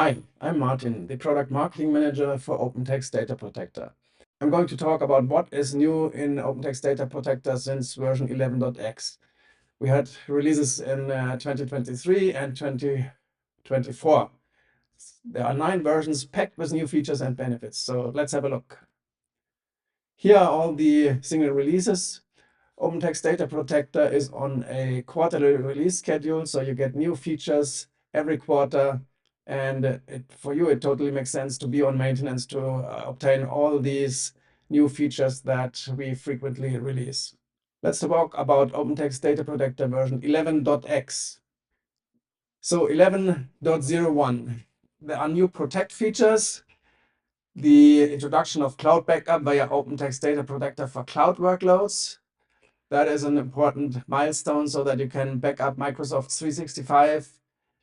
Hi, I'm Martin, the Product Marketing Manager for OpenText Data Protector. I'm going to talk about what is new in OpenText Data Protector since version 11.x. We had releases in 2023 and 2024. There are 9 versions packed with new features and benefits, so let's have a look. Here are all the single releases. OpenText Data Protector is on a quarterly release schedule, so you get new features every quarter. And for you, it totally makes sense to be on maintenance to obtain all these new features that we frequently release. Let's talk about OpenText Data Protector version 11.x. So 11.01, there are new protect features, the introduction of cloud backup via OpenText Data Protector for cloud workloads. That is an important milestone so that you can back up Microsoft 365.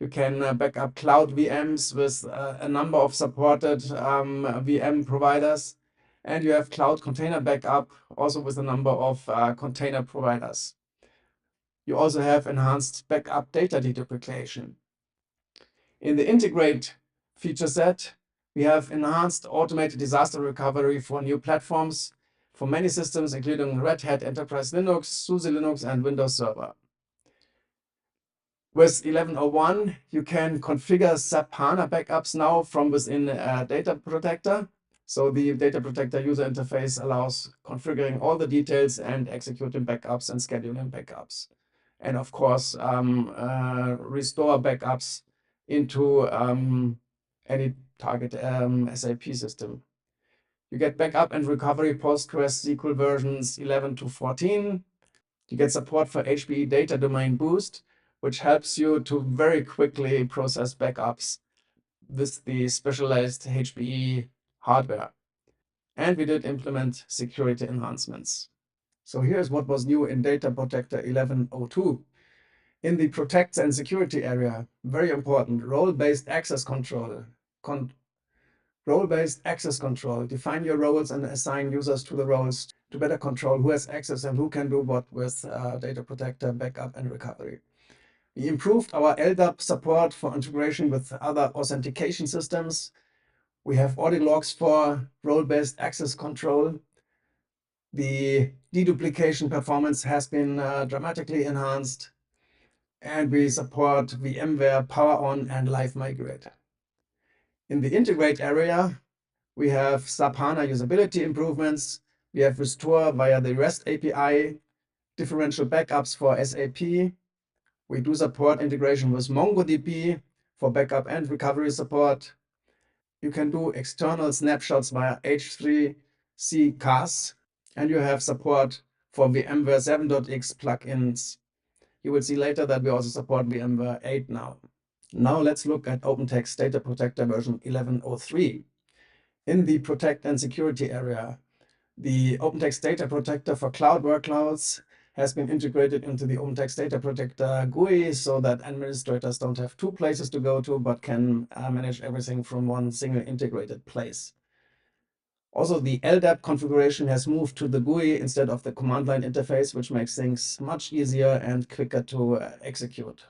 You can back up cloud VMs with a number of supported VM providers. And you have cloud container backup also with a number of container providers. You also have enhanced backup data deduplication. In the integrate feature set, we have enhanced automated disaster recovery for new platforms for many systems, including Red Hat Enterprise Linux, SUSE Linux, and Windows Server. With 11.01, you can configure SAP HANA backups now from within Data Protector. So the Data Protector user interface allows configuring all the details and executing backups and scheduling backups. And of course, restore backups into any target SAP system. You get backup and recovery PostgreSQL versions 11 to 14. You get support for HPE Data Domain Boost, which helps you to very quickly process backups with the specialized HPE hardware. And we did implement security enhancements. So here's what was new in Data Protector 11.02. In the protect and security area, very important, role-based access control. Role-based access control. Define your roles and assign users to the roles to better control who has access and who can do what with Data Protector, backup, and recovery. We improved our LDAP support for integration with other authentication systems. We have audit logs for role-based access control. The deduplication performance has been dramatically enhanced. And we support VMware PowerOn and Live Migrate. In the integrate area, we have SAP HANA usability improvements. We have restore via the REST API, differential backups for SAP. We do support integration with MongoDB for backup and recovery support. You can do external snapshots via H3C CAS, and you have support for VMware 7.x plugins. You will see later that we also support VMware 8 now. Now let's look at OpenText Data Protector version 11.03. In the protect and security area, the OpenText Data Protector for cloud workloads has been integrated into the OpenText Data Protector GUI so that administrators don't have 2 places to go to, but can manage everything from one single integrated place. Also, the LDAP configuration has moved to the GUI instead of the command line interface, which makes things much easier and quicker to execute.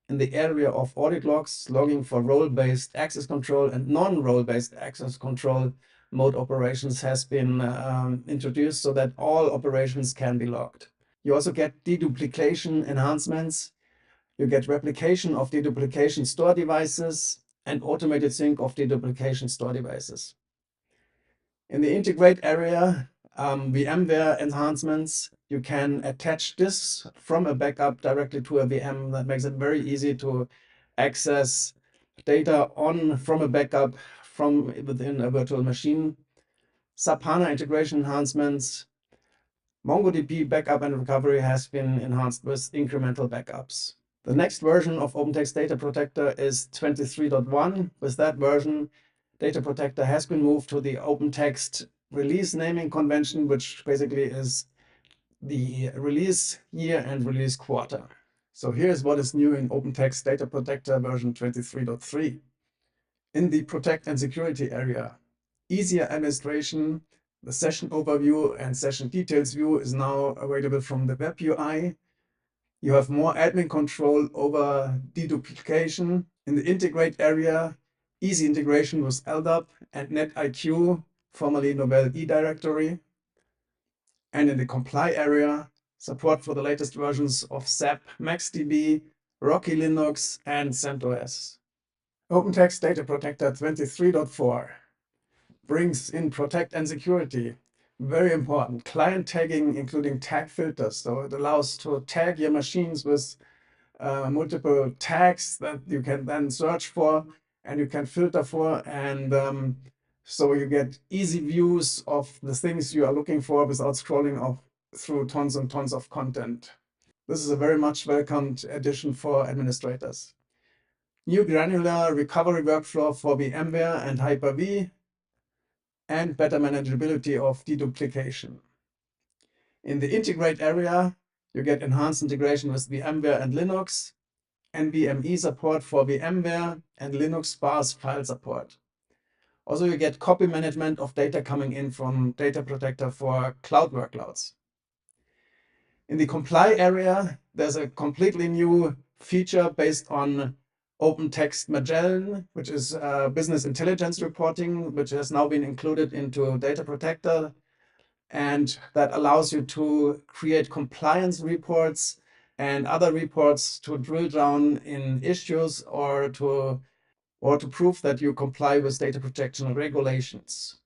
In the area of audit logs, logging for role-based access control and non-role-based access control mode operations has been introduced so that all operations can be logged. You also get deduplication enhancements. You get replication of deduplication store devices and automated sync of deduplication store devices. In the integrate area, VMware enhancements, you can attach disks from a backup directly to a VM. That makes it very easy to access data from a backup from within a virtual machine. SAP HANA integration enhancements. MongoDB backup and recovery has been enhanced with incremental backups. The next version of OpenText Data Protector is 23.1. With that version, Data Protector has been moved to the OpenText release naming convention, which basically is the release year and release quarter. So here's what is new in OpenText Data Protector version 23.3. In the protect and security area, easier administration, the session overview and session details view is now available from the web UI. You have more admin control over deduplication. In the integrate area, easy integration with LDAP and NetIQ, formerly Novell eDirectory. And in the comply area, support for the latest versions of SAP, MaxDB, Rocky Linux, and CentOS. OpenText Data Protector 23.4 brings in protect and security. Very important. Client tagging, including tag filters. So it allows to tag your machines with multiple tags that you can then search for and you can filter for. And so you get easy views of the things you are looking for without scrolling through tons and tons of content. This is a very much welcomed addition for administrators. New granular recovery workflow for VMware and Hyper-V, and better manageability of deduplication. In the integrate area, you get enhanced integration with VMware and Linux, NVMe support for VMware, and Linux sparse file support. Also, you get copy management of data coming in from Data Protector for cloud workloads. In the comply area, there's a completely new feature based on OpenText Magellan, which is business intelligence reporting, which has now been included into Data Protector. And that allows you to create compliance reports and other reports to drill down in issues or to prove that you comply with data protection regulations.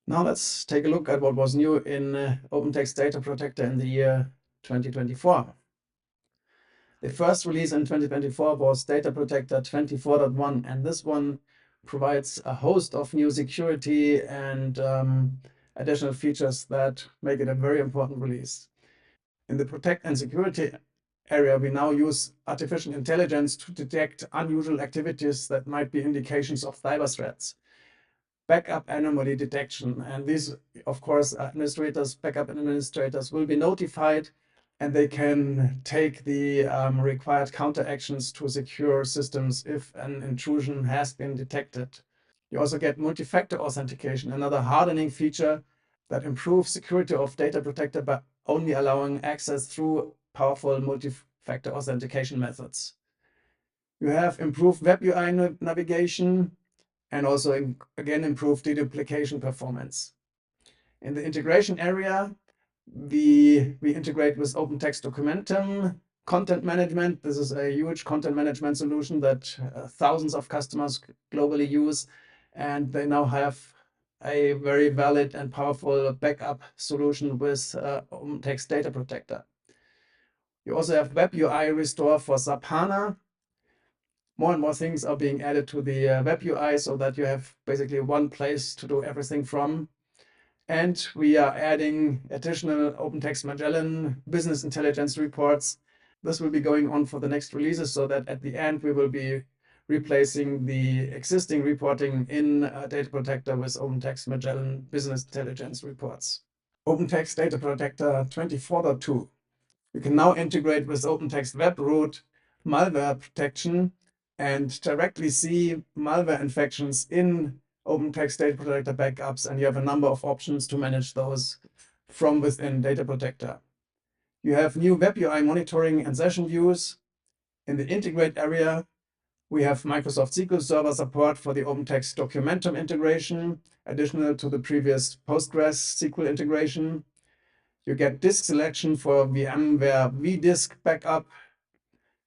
Now let's take a look at what was new in OpenText Data Protector in the year 2024. The first release in 2024 was Data Protector 24.1, and this one provides a host of new security and additional features that make it a very important release. In the protect and security area, we now use artificial intelligence to detect unusual activities that might be indications of cyber threats. Backup anomaly detection. And these, of course, backup administrators will be notified and they can take the required counteractions to secure systems if an intrusion has been detected. You also get multi-factor authentication, another hardening feature that improves security of Data Protector by only allowing access through powerful multi-factor authentication methods. You have improved web UI navigation and also, again, improved deduplication performance. In the integration area, we integrate with OpenText Documentum content management. This is a huge content management solution that thousands of customers globally use, and they now have a very valid and powerful backup solution with OpenText Data Protector. You also have Web UI Restore for SAP HANA. More and more things are being added to the Web UI so that you have basically one place to do everything from. And we are adding additional OpenText Magellan business intelligence reports. This will be going on for the next releases so that at the end we will be replacing the existing reporting in Data Protector with OpenText Magellan business intelligence reports. OpenText Data Protector 24.2. You can now integrate with OpenText WebRoot malware protection and directly see malware infections in OpenText Data Protector backups, and you have a number of options to manage those from within Data Protector. You have new Web UI monitoring and session views. In the integrate area, we have Microsoft SQL Server support for the OpenText Documentum integration, additional to the previous Postgres SQL integration. You get disk selection for VMware vDisk backup.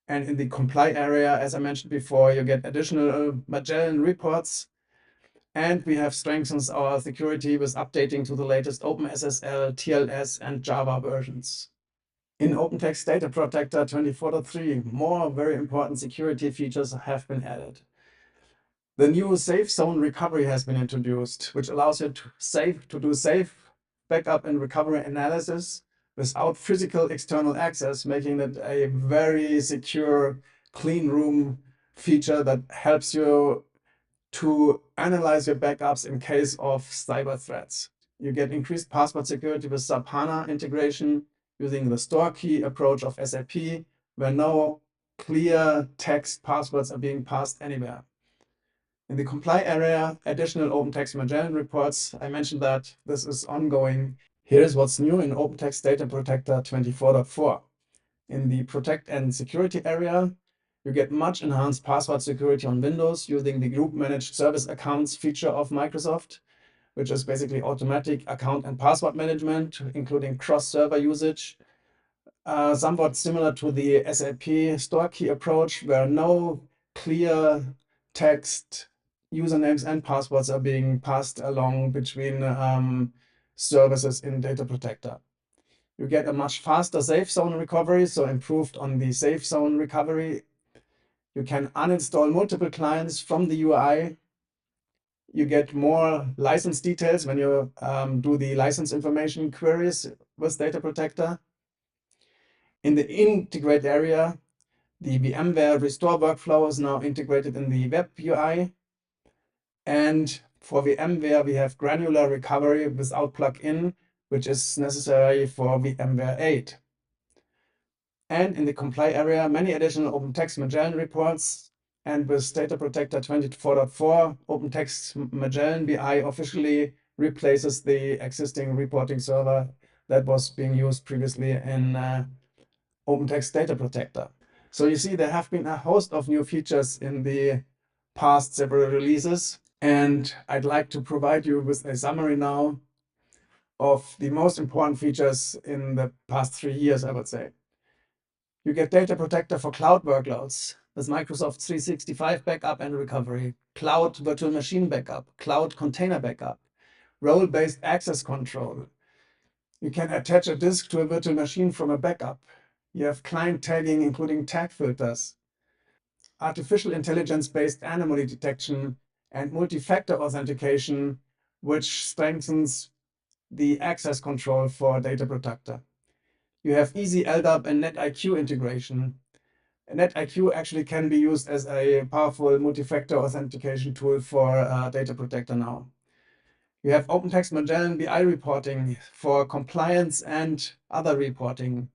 And in the comply area, as I mentioned before, you get additional Magellan reports. And we have strengthened our security with updating to the latest OpenSSL, TLS, and Java versions. In OpenText Data Protector 24.3, more very important security features have been added. The new safe zone recovery has been introduced, which allows you to do safe backup and recovery analysis without physical external access, making it a very secure clean room feature that helps you to analyze your backups in case of cyber threats. You get increased password security with SAP HANA integration using the store key approach of SAP, where no clear text passwords are being passed anywhere. In the comply area, additional OpenText Magellan reports. I mentioned that this is ongoing. Here's what's new in OpenText Data Protector 24.4. In the protect and security area, You get much enhanced password security on Windows using the group managed service accounts feature of Microsoft, which is basically automatic account and password management, including cross-server usage. Somewhat similar to the SAP store key approach, where no clear text usernames and passwords are being passed along between services in Data Protector. You get a much faster safe zone recovery, so improved on the safe zone recovery. You can uninstall multiple clients from the UI. You get more license details when you do the license information queries with Data Protector. In the integrate area, the VMware restore workflow is now integrated in the web UI. And for VMware, we have granular recovery without plugin, which is necessary for VMware 8. And in the comply area, many additional OpenText Magellan reports. And with Data Protector 24.4, OpenText Magellan BI officially replaces the existing reporting server that was being used previously in OpenText Data Protector. So you see, there have been a host of new features in the past several releases, and I'd like to provide you with a summary now of the most important features in the past 3 years, I would say. You get Data Protector for cloud workloads with Microsoft 365 backup and recovery, cloud virtual machine backup, cloud container backup, role-based access control. You can attach a disk to a virtual machine from a backup. You have client tagging, including tag filters, artificial intelligence-based anomaly detection, and multi-factor authentication, which strengthens the access control for Data Protector. You have easy LDAP and NetIQ integration. NetIQ actually can be used as a powerful multi-factor authentication tool for Data Protector now. You have OpenText Magellan BI reporting for compliance and other reporting.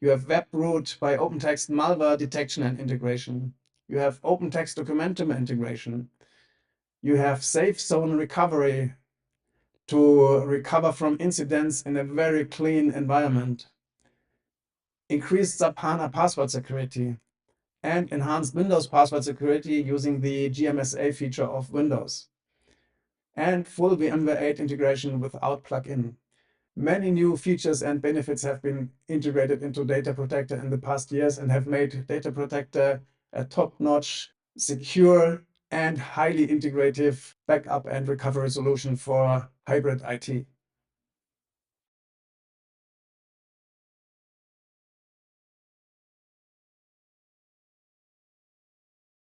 You have WebRoot by OpenText malware detection and integration. You have OpenText Documentum integration. You have safe zone recovery to recover from incidents in a very clean environment. Increased SAP HANA password security and enhanced Windows password security using the GMSA feature of Windows. And full VMware 8 integration without plugin. Many new features and benefits have been integrated into Data Protector in the past years and have made Data Protector a top-notch, secure, and highly integrative backup and recovery solution for hybrid IT.